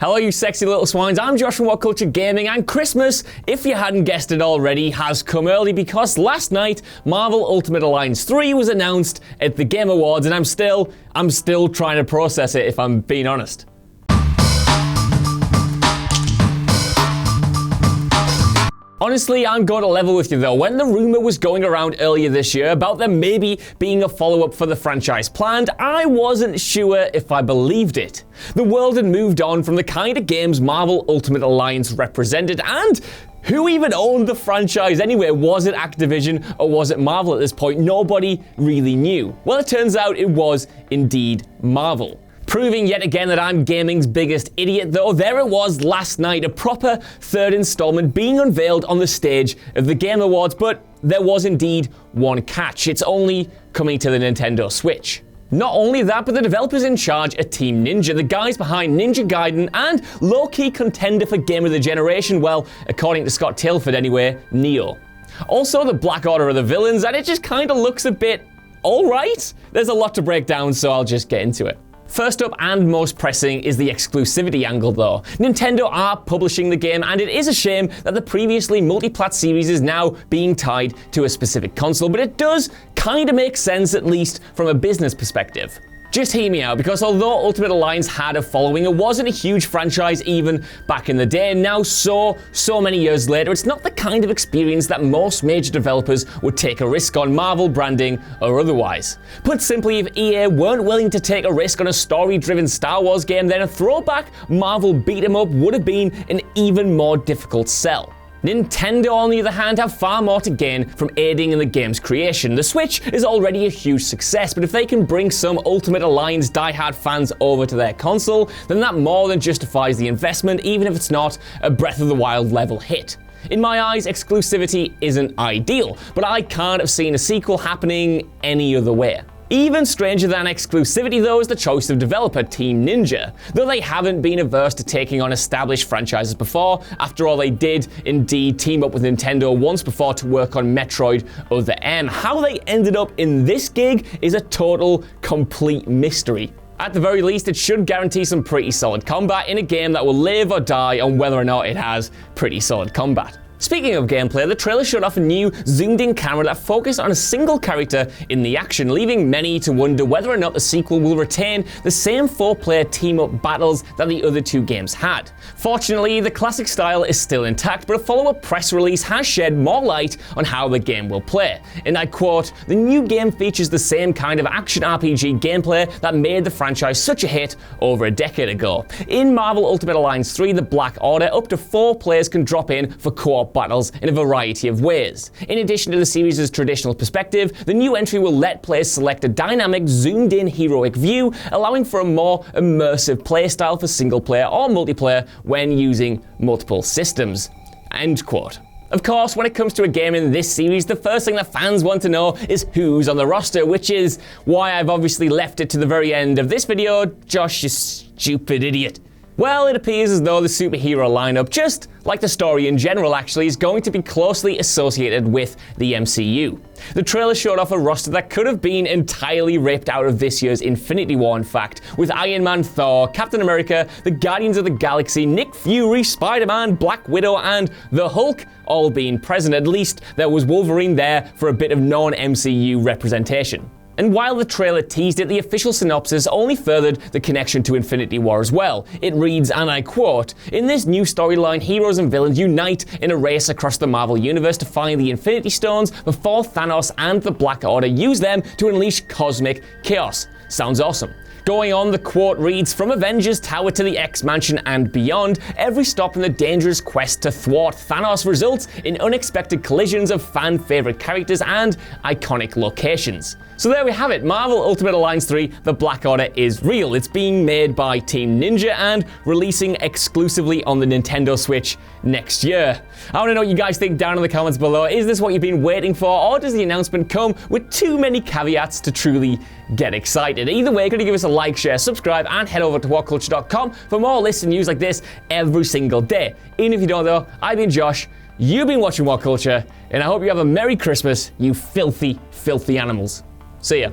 Hello you sexy little swines, I'm Josh from WhatCulture Gaming, and Christmas, if you hadn't guessed it already, has come early because last night Marvel Ultimate Alliance 3 was announced at the Game Awards, and I'm still trying to process it, if I'm being honest. Honestly, I'm going to level with you though. When the rumor was going around earlier this year about there maybe being a follow-up for the franchise planned, I wasn't sure if I believed it. The world had moved on from the kind of games Marvel Ultimate Alliance represented, and who even owned the franchise anyway? Was it Activision or was it Marvel at this point? Nobody really knew. Well, it turns out it was indeed Marvel. Proving yet again that I'm gaming's biggest idiot though, there it was last night, a proper third installment being unveiled on the stage of the Game Awards, but there was indeed one catch. It's only coming to the Nintendo Switch. Not only that, but the developers in charge are Team Ninja, the guys behind Ninja Gaiden and low-key contender for Game of the Generation, well, according to Scott Tilford anyway, Neo. Also, the Black Order are the villains, and it just kinda looks a bit alright. There's a lot to break down, so I'll just get into it. First up and most pressing is the exclusivity angle though. Nintendo are publishing the game, and it is a shame that the previously multi-plat series is now being tied to a specific console, but it does kinda make sense, at least from a business perspective. Just hear me out, because although Ultimate Alliance had a following, it wasn't a huge franchise even back in the day, and now so many years later, it's not the kind of experience that most major developers would take a risk on, Marvel branding or otherwise. Put simply, if EA weren't willing to take a risk on a story-driven Star Wars game, then a throwback Marvel beat-em-up would have been an even more difficult sell. Nintendo, on the other hand, have far more to gain from aiding in the game's creation. The Switch is already a huge success, but if they can bring some Ultimate Alliance die-hard fans over to their console, then that more than justifies the investment, even if it's not a Breath of the Wild level hit. In my eyes, exclusivity isn't ideal, but I can't have seen a sequel happening any other way. Even stranger than exclusivity though is the choice of developer Team Ninja. Though they haven't been averse to taking on established franchises before, after all they did indeed team up with Nintendo once before to work on Metroid Other M. How they ended up in this gig is a total, complete mystery. At the very least, it should guarantee some pretty solid combat in a game that will live or die on whether or not it has pretty solid combat. Speaking of gameplay, the trailer showed off a new zoomed-in camera that focused on a single character in the action, leaving many to wonder whether or not the sequel will retain the same 4-player team-up battles that the other two games had. Fortunately, the classic style is still intact, but a follow-up press release has shed more light on how the game will play. And I quote, "The new game features the same kind of action RPG gameplay that made the franchise such a hit over a decade ago. In Marvel Ultimate Alliance 3, the Black Order, up to 4 players can drop in for co-op battles in a variety of ways. In addition to the series' traditional perspective, the new entry will let players select a dynamic, zoomed-in heroic view, allowing for a more immersive playstyle for single-player or multiplayer when using multiple systems." End quote. Of course, when it comes to a game in this series, the first thing that fans want to know is who's on the roster, which is why I've obviously left it to the very end of this video. Josh, you stupid idiot. Well, it appears as though the superhero lineup, just like the story in general actually, is going to be closely associated with the MCU. The trailer showed off a roster that could have been entirely ripped out of this year's Infinity War, in fact, with Iron Man, Thor, Captain America, the Guardians of the Galaxy, Nick Fury, Spider-Man, Black Widow, and the Hulk all being present. At least there was Wolverine there for a bit of non-MCU representation. And while the trailer teased it, the official synopsis only furthered the connection to Infinity War as well. It reads, and I quote, "In this new storyline, heroes and villains unite in a race across the Marvel Universe to find the Infinity Stones before Thanos and the Black Order use them to unleash cosmic chaos." Sounds awesome. Going on, the quote reads, "From Avengers Tower to the X-Mansion and beyond, every stop in the dangerous quest to thwart Thanos results in unexpected collisions of fan-favorite characters and iconic locations." So there we have it, Marvel Ultimate Alliance 3, The Black Order is real. It's being made by Team Ninja and releasing exclusively on the Nintendo Switch next year. I want to know what you guys think down in the comments below. Is this what you've been waiting for, or does the announcement come with too many caveats to truly get excited? Either way, could you give us a like, share, subscribe, and head over to WhatCulture.com for more lists and news like this every single day. Even if you don't though, I've been Josh, you've been watching WhatCulture, and I hope you have a Merry Christmas, you filthy, filthy animals. See ya.